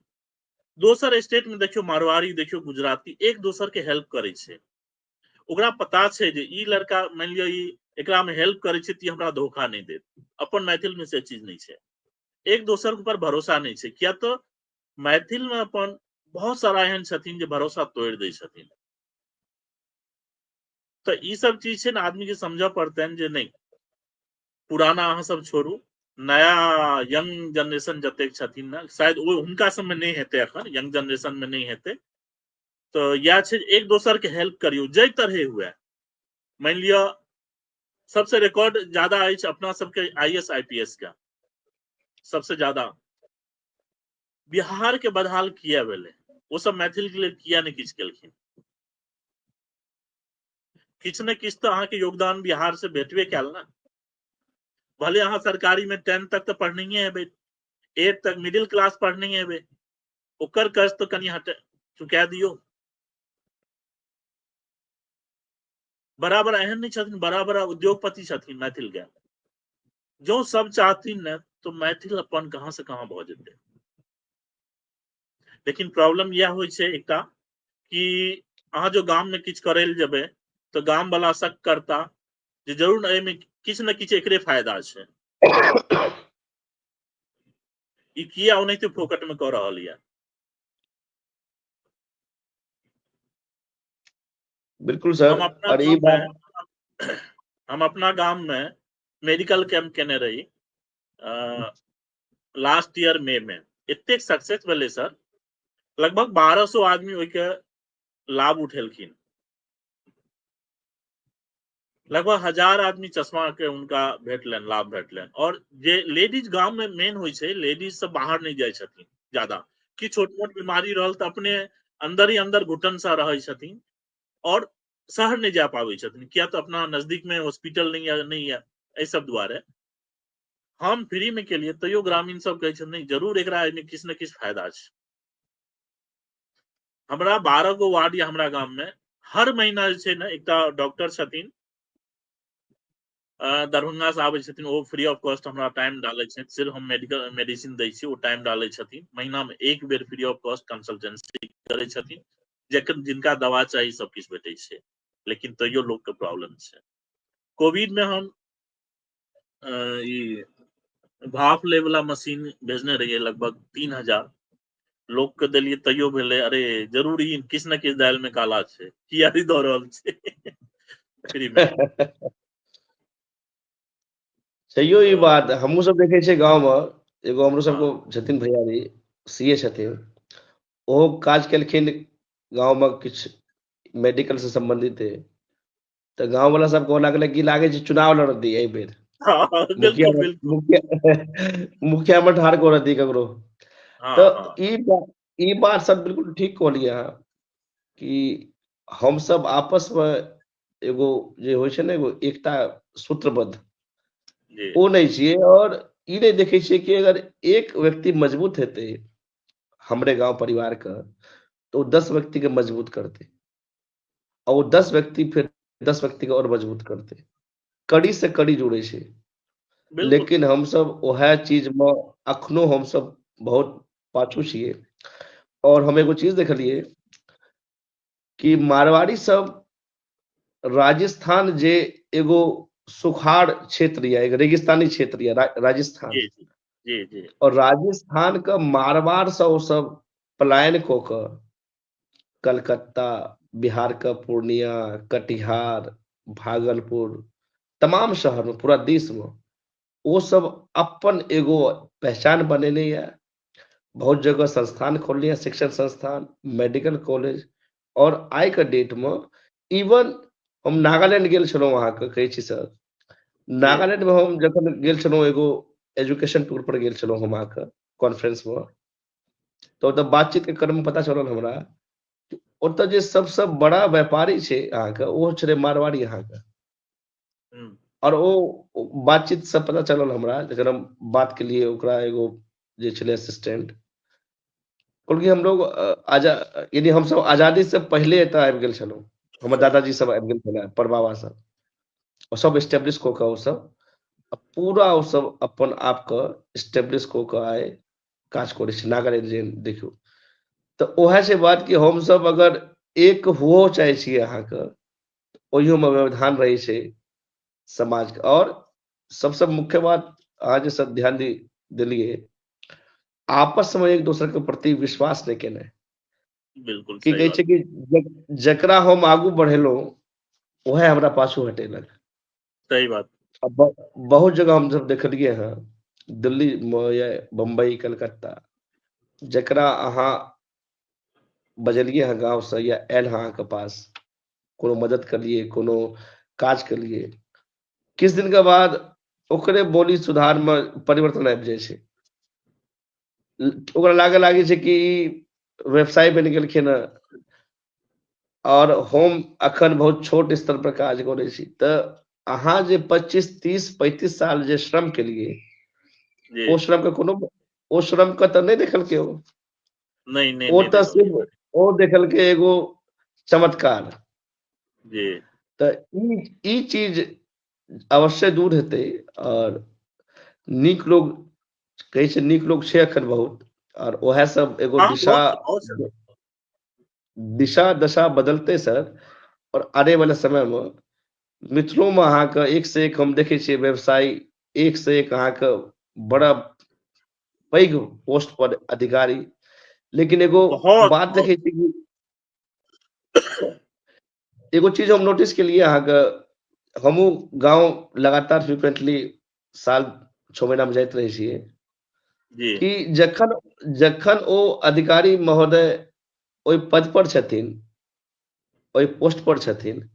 दोसर स्टेट में देखियो मारवाड़ी देखियो गुजराती एक दोसर के हेल्प करे छै ओकरा पता छै जे ई लड़का मान लियो ई एकरा में हेल्प करे छै त हमरा धोखा नहीं देत। अपन मैथिल में से चीज नहीं छै एक दोसर के ऊपर भरोसा नहीं छै किया तो मैथिल में अपन बहुत सारा एहन छथिन जे भरोसा तोड़ दै छथिन तो ई सब चीज छै ने आदमी के समझ पड़ते जे नहीं पुराना अहाँ सब छोड़ू नया यंग जनरेशन जतेक छथिन ना शायद वो हुनका सब में नहीं हेते अखन यंग जनरेशन में नहीं हेते तो या छै एक दोसर के हेल्प करियो जै तरह हुए मान लियो सबसे रिकॉर्ड ज्यादा अछि अपना सबके आईएएस आईपीएस का सबसे ज्यादा बिहार के बदहाल किया भेले वो सब मैथिल के लिए किया नहीं किछ केलखिन किछ ने किछ तो अहाँ के योगदान बिहार से भेटबे कैल ना भले अहाँ सरकारी में 10 तक तो पढ़नी है 8 तक मिडिल क्लास पढ़नी है ओकर कर्ज तो कनी हट चुका दियो बराबर एहन नहीं छथिन बड़ा बड़ा उद्योगपति छथिन मैथिल के जो सब चाहथिन न तो मैथिल अपन कहां से कहां भ जेते लेकिन प्रॉब्लम यह होय छै एकटा कि अहाँ जो गाम में किछ करे ल जेबे तो गाम वाला शक करता जे जरूर एहि में किछ न किछ एकरे फायदा छै ई किया ओनाहिते फोकट में क रहल या बिल्कुल सर हम अपना और ई गांव बात में हम अपना गांव में मेडिकल कैंप केने रही लास्ट ईयर मई में एतेक सक्सेस भेलै सर लगभग 1200 आदमी ओइ के लाभ उठेलखिन लगभग 1000 आदमी चश्मा के उनका भेटलनि लाभ भेटलनि और जे लेडीज गांव में मेन होय छै लेडीज सब बाहर नहीं जाय छथिन ज्यादा कि छोट मोट बीमारी रहल त अपने अंदर ही अंदर घुटन सा रहै छथिन और शहर नहीं जा पाबै छथिन किया तो अपना नजदीक में हॉस्पिटल नहीं है एहि सब दुआरे हम फ्री में केलिए तैयो ग्रामीण सब कहै छै नहीं जरूर एकरा एहिमे किछ न किछ फायदा छै हमरा 12 गो वार्ड या हमरा गांव में हर महीना जे छै ने एकटा डॉक्टर छथिन दरभंगा से आबै छथिन ओ फ्री ऑफ कॉस्ट हमरा टाइम डालै छथिन सिर्फ हम मेडिकल मेडिसिन दै छी ओ टाइम डालै छथिन महीना में एक बेर फ्री ऑफ कॉस्ट कंसल्टेंसी करै छथिन जखन जिनका दवा चाही सब किछ भेटै छै लेकिन तैयो लोग के प्रॉब्लम छै कोविड में हम ई भाप ले वाला मशीन भेजने रहिए लगभग 3000 लोग के दिलिए तैयो भेले अरे जरूर ही किस न किस दाल में काला छे कियारी दऽ रहल छे फ्री में। सहियो ई तो बात हमहूँ सब देखे छियै गाँव में, एगो हमरो हाँ सबको छथिन भैया जी, सीए छथिन, ओहो काज केलखिन गाँव में किछ मेडिकल से संबंधित है, तो गाँव वाला सब कहऽ लागलै कि लागे छै चुनाव लड़ दी एहि बेर, हाँ मुखिया बिल्कुल बिल्कुल। मुखिया में ठाढ़ कऽ दी ककरो। हाँ तो हाँ ई बात सब बिल्कुल ठीक कहलियै अहाँ कि हम सब आपस में एगो जे होइ छै ने एगो एकता सूत्रबद्ध, जी ओ नहीं छियै, और ई नहीं देखे छियै कि अगर एक व्यक्ति मजबूत हेतै हमरे गांव परिवार का, तो 10 व्यक्ति के मजबूत करते, और वो 10 व्यक्ति फिर 10 व्यक्ति के और मजबूत करते, कड़ी से कड़ी जुड़े छै। बिल्कुल लेकिन हम सब ओहे चीज में अखनो हम सब बहुत पाछू छियै। और हम एगो चीज देखलियै कि मारवाड़ी सब राजस्थान जे एगो सुखाड़ क्षेत्र या एक रेगिस्तानी क्षेत्र या राजस्थान, जी जी जी जी और राजस्थान का मारवाड़ से ओ सब पलायन कऽ कऽ कलकत्ता, बिहार का पूर्णिया, कटिहार, भागलपुर, तमाम शहर में, पूरा देश में वो सब अपन एगो पहचान बनेने या, बहुत जगह संस्थान खोलने, शिक्षण संस्थान, मेडिकल कॉलेज, और आइ के डेट में इवन हम नागालैंड गेल छलहुँ अहाँके कहै छी सर, जी नागालैंड में हम जखन गेल छलहुँ एगो एजुकेशन टूर पर गेल छलहुँ हम अहाँके कॉन्फ्रेंस में, तो ओतऽ बातचीत के क्रम में पता चलल हमरा कि ओतऽ जे सबसे बड़ा व्यापारी छै अहाँके ओहो छलै मारवाड़ी अहाँके। हम्म, और ओ बातचीत से पता चलल हमरा जखन हम बात केलिए ओकरा एगो जे छलै असिस्टेंट, कहलकै हम लोग यानी हम सब आजादी से पहले एतऽ आबि गेल छलहुँ, हमर दादाजी सब आबि गेल छलै, परबाबा सब, और सब एस्टेब्लिश कऽ कऽ ओ सब पूरा ओ सब अपन आप के एस्टेब्लिश कऽ कऽ आइ काज करै छै नागालैंड जे देखियौ। तऽ ओहे छै बात कि हम सब अगर एक हुओ चाहै छियै अहाँके, ओहियो में व्यवधान रहै छै समाज के। और सबसे मुख्य बात अहाँ जे सब ध्यान देलिए, आपस में एक दोसर के प्रति विश्वास नहीं केनाइ, बिल्कुल कि सही कहै बात। छै कि जकरा हम आगू बढ़ेलहुँ ओहे हमरा पाछू हटेलक। सही बात। अब बहुत जगह हम सब देखलिए हैं, दिल्ली में या बम्बई, कलकत्ता, जकरा अहाँ बजलिए हैं गाँव से या आयल हैं अहाँके पास, कोनो मदद करिए, कोनो काज केलिए, किछु दिन के बाद ओकरे बोली सुधार में परिवर्तन आबि जाइ छै। ओकरा लागे छै कि ई व्यवसाय बनि गेलखिन हैं, और हम अखन बहुत छोट स्तर पर काज करै छी। तऽ अहाँ जे 25, 30, 35 साल जे श्रम केलिए, जी ओ श्रम के कोनो ओ श्रम के तऽ नहीं देखलकै ओ, नहीं नहीं ओ नहीं तऽ देखल सिर्फ ओ देखलकै एगो चमत्कार। जी तऽ ई चीज अवश्य दूर हेतै, और नीक लोग कहै छै नीक लोग छै एखन बहुत, और ओहे सब एगो हाँ दिशा बहुत से- दिशा दशा बदलते सर। और आने वाले समय में मिथिलो में अहाँके एक से एक हम देखे छियै व्यवसायी, एक से एक अहाँके बड़ा पैघ पोस्ट पर अधिकारी। लेकिन एगो बहुत बात बहुत देखे छी कि एगो चीज हम नोटिस केलिए अहाँके, हमहूँ गाँव लगातार फ्रिक्वेंटली साल 6 महीना में जाइत रहै छियै, जी कि जखन जखन ओ अधिकारी महोदय ओहि पद पर छथिन, ओहि पोस्ट पर छथिन,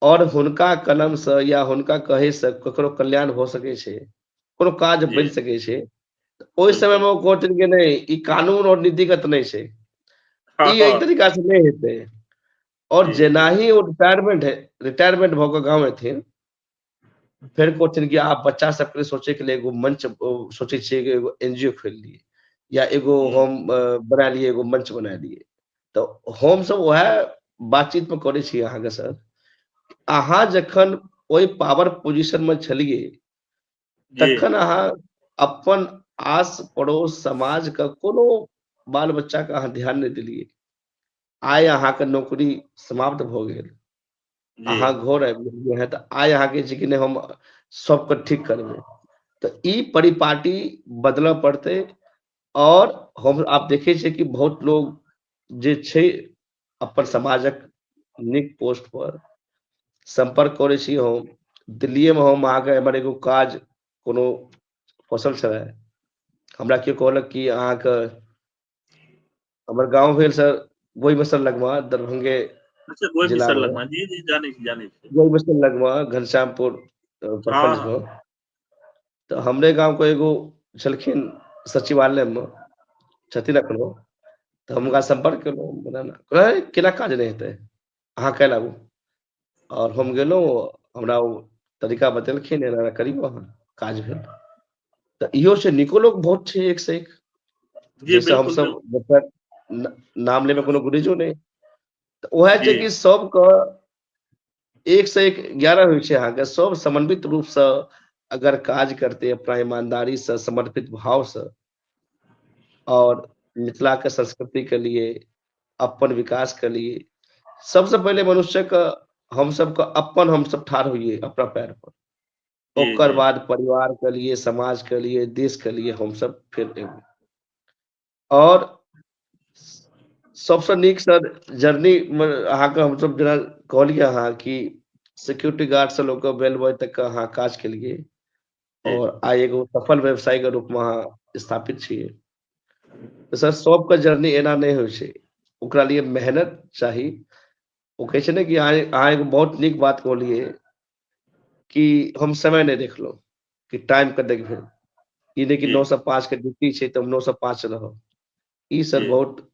और हुनका कलम से या हुनका कहे से ककरो कल्याण हो सकै छै, कोनो काज जी बनि सकै छै, ओहि समय बिल्कुल में ओ कहथिन कि नहीं ई कानून और नीतिगत नहीं छै, हाँ ई एहि हाँ तरीका से नहीं हेतै। और जी जेना जी ही वो रिटायरमेंट भऽ कऽ गाँव एथिन, फिर कहथिन कि आप बच्चा सबके लिए सोचे के लिए एगो मंच सोचे छियै कि एगो एनजीओ खोल लिए, या एगो हम्म, हम बना लिए, एगो मंच बना लिए। तो हम सब वह बातचीत में करे छी अहाँके सर, अहाँ जखन ओहि पावर पोजिशन में छलिए, जी तखन अहाँ अपन आस पड़ोस समाज का कोनो बाल बच्चा का अहाँ ध्यान नहीं देलिए। आइ अहाँके नौकरी समाप्त भऽ गेल, जी अहाँ घर आबि गेलिए हैं, तऽ आइ अहाँके छै कि नहीं हम सबके ठीक करबै। तऽ ई परिपाटी बदलऽ पड़तै, और हम आप देखे छे कि बहुत लोग जे छै अपन समाजक नीक पोस्ट पर संपर्क करे छी हम दिल्लीए में हम अहाँके हमर एगो काज कोनो फसल छलै हमरा केओ कहलक कि अहाँके हमर गांव भेल सर गोइमसर लगमा दरभंगे अच्छा गोई जिला मिसर में लगमा जी जी जाने छी गोइमसर लगमा घनश्यामपुर प्रखंड हाँ में तो हमरे गांव को एगो छलखिन सचिवालय में छथिन अखनो तो हम हुनका संपर्क केलहुँ केना काज नहीं हेतै अहाँ काल्हि आबू और हम गेलहुँ हमरा ओ तरीका बतेलखिन एना एना करियौ अहाँ काज भेल तऽ इहो छै नीको लोक बहुत छै एक से एक जी जैसे बिल्कुल हमसब बिल्कुल मतलब नाम लेबे कोनो गुरेजो नहीं तऽ उएह छै जी कि सबके एक से एक 11 होइ छै अहाँके सब समन्वित रूप से अगर काज करते अपना ईमानदारी से समर्पित भाव से और मिथिला के संस्कृति के लिए अपन विकास के लिए सबसे पहले मनुष्य का हम सबका अपन हम सब ठाढ़ हुए अपना पैर पर जी ओकर जी बाद परिवार के लिए समाज के लिए देश के लिए हम सब फिर एबै और सबसे नीक सर जर्नी में अहाँके हमसब जेना कहलियै अहाँ कि सिक्योरिटी गार्ड से लोग बेल बॉय तक का अहाँ काज केलिए जी और आइ एगो सफल व्यवसायी के रूप में अहाँ स्थापित छियै तो सर सबके जर्नी एना नहीं होइ छै ओकरा लिए मेहनत चाही वो कहै छै ने कि अहाँ एगो बहुत नीक बात कहलिए कि हम समय नहीं देखलहुँ कि टाइम के देखबै ई नहीं कि जी 9 से 5 के ड्यूटी छै तो हम 9 से 5 रहब ई सर जी बहुत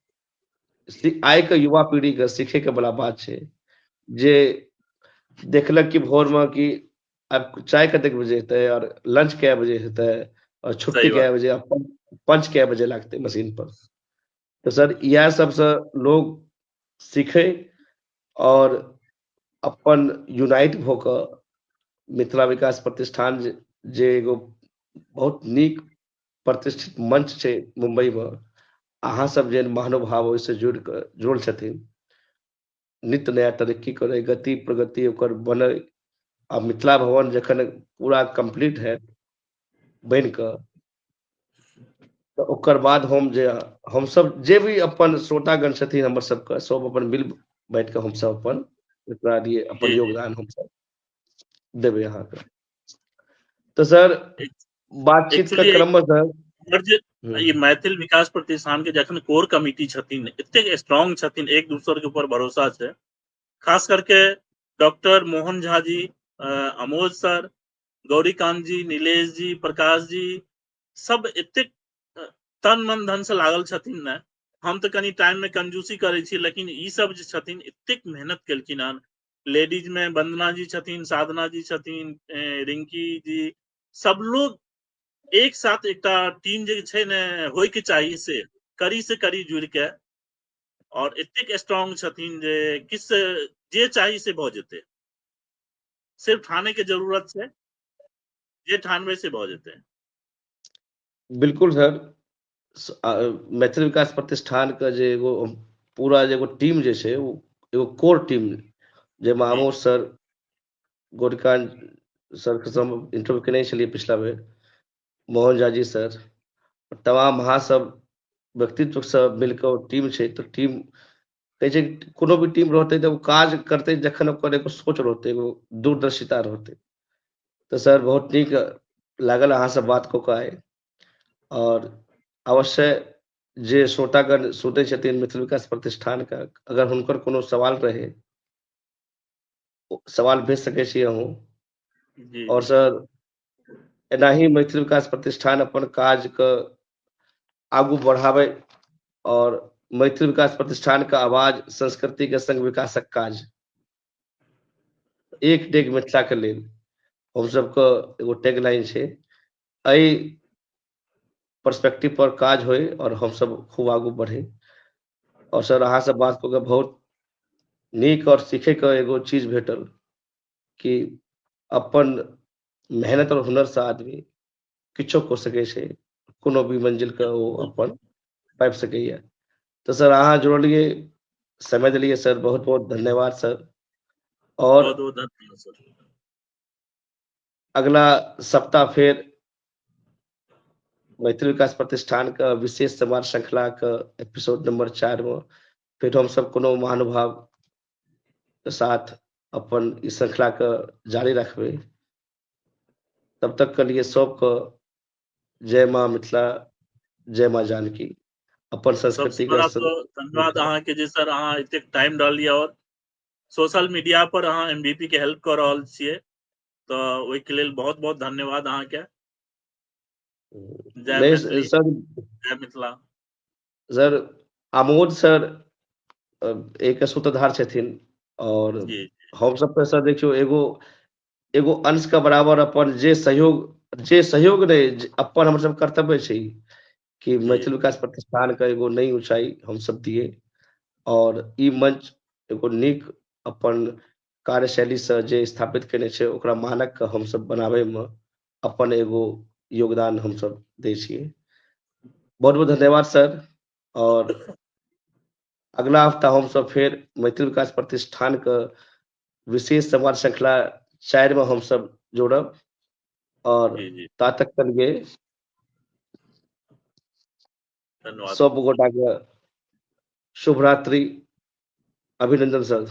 आइ के युवा पीढ़ी के सीखे के बड़ा बात छै जे देखलक कि भोर में कि अब चाय कतेक बजे हेतै और लंच कै बजे हेतै और छुट्टी सही कै बात बजे पंच कै बजे लागतै मशीन पर तो सर इएह सबसे लोग सीखे और अपन यूनाइट भऽ कऽ मिथिला विकास प्रतिष्ठान जे एगो बहुत नीक प्रतिष्ठित मंच छै मुंबई में अहाँ सब जेहन महानुभाव ओहिसँ जुड़ल छथिन नित्य नया तरक्की करे गति प्रगति ओकर बने आ मिथिला भवन जखन पूरा कंप्लीट है बनि कऽ तऽ ओकर बाद हम सब जे भी अपन श्रोतागण छथिन हमर सबके सब अपन मिल बैठ कऽ हमसब अपन एकरा लिए अपन जी जी योगदान हमसब देबै अहाँके तो सर बातचीत के एक्चुअली क्रम में सर हमर जे ई मैथिल विकास प्रतिष्ठान के जखन कोर कमिटी छथिन एतेक स्ट्रांग छथिन एक दूसर के ऊपर भरोसा छै खास करके डॉक्टर मोहन झा जी अमोद सर गौरीकांत जी नीलेश जी प्रकाश जी सब एतेक तन मन धन से लागल छथिन ने हम तऽ कनी टाइम में कंजूसी करै छी लेकिन ई सब जे छथिन एतेक मेहनत केलखिन हन लेडीज में वंदना जी छथिन साधना जी छथिन रिंकी जी सब लोग एक साथ एकटा टीम जे छै ने होय के चाही से करी जुड़ के और एतेक स्ट्रांग छथिन जे किस जे चाही से भऽ जेतै सिर्फ ठाने के जरूरत छै जे ठानबे से भऽ जेतै बिल्कुल सर मैथिल विकास प्रतिष्ठान के जे एगो पूरा जे एगो टीम जे छै ओ एगो कोर टीम जाहिमे जी आमोद सर गौरीकांत सर के हम इंटरव्यू केने छलियै पिछला बेर मोहन झा जी सर तमाम अहाँ सब व्यक्तित्व से मिलकर टीम छै तऽ टीम कहै छै कोनो भी टीम रहतै तऽ ओ काज करतै जखन ओकर एगो सोच रहतै एगो दूरदर्शिता रहतै तो सर बहुत नीक लागल अहाँ से बात कऽ कऽ आइ और अवश्य जे श्रोतागण सुनै छथिन मिथिल विकास प्रतिष्ठान के अगर हुनकर कोनो सवाल रहे सवाल भेज सकै छी अहूँ जी और जी सर एनाही मैथिल विकास प्रतिष्ठान अपन काज के आगू बढ़ाबै और मैथिल विकास प्रतिष्ठान के आवाज संस्कृति के संग विकासक काज एक डेग मिथिला के लेल हम सबके एगो टैगलाइन छै एहि पर्सपेक्टिव पर काज होय और हम सब खूब आगू बढ़े और सर अहाँ से बात कऽ के बहुत नीक और सीखे के एगो चीज भेटल कि अपन मेहनत और हुनर से आदमी किछो कऽ सकै छै कोनो भी मंजिल के ओ अपन पाबि सकैया तो सर अहाँ जुड़लिए समय दिलिए सर बहुत बहुत धन्यवाद सर और बहुत बहुत धन्यवाद सर अगला सप्ताह फिर मैथिल विकास प्रतिष्ठान का विशेष संवाद श्रृंखला का एपिसोड नंबर 4 में फिर हम सब कोनो महानुभाव के साथ अपन इस श्रृंखला का जारी रखबे। तब तक के लिए सबको जय माँ मिथिला, जय माँ जानकी। अपन संस्कृति सबसे का बड़ा तो धन्यवाद अहाँ के जे सर अहाँ एते टाइम डाल लिया और सोशल मीडिया पर अहाँ एमबीपी के हेल्प कर रहल छियै, तो ओइ के लेल बहुत बहुत धन्यवाद अहाँ के। जय नहीं मैथिली, सर, जय मिथिला। सर आमोद सर एक सूत्रधार छथिन और जी हम सब पे सर देखियो एगो अंश का बराबर अपन जे सहयोग नहीं अपन हम सब कर्तव्य छै कि मैथिल विकास प्रतिष्ठान का एगो नई ऊंचाई हम सब दिए और ई मंच एगो नीक अपन कार्यशैली से जे स्थापित केने छै ओकरा मानक के हम सब बनावे में अपन एगो योगदान हम सब दै छियै। बहुत बहुत धन्यवाद सर। और अगला हफ्ता हम सब फिर मैथिल विकास प्रतिष्ठान का विशेष संवाद श्रृंखला 4 में हम सब जोड़ब और जी ता तक के लिए धन्यवाद। सब गोटा के शुभ रात्रि, अभिनंदन सर।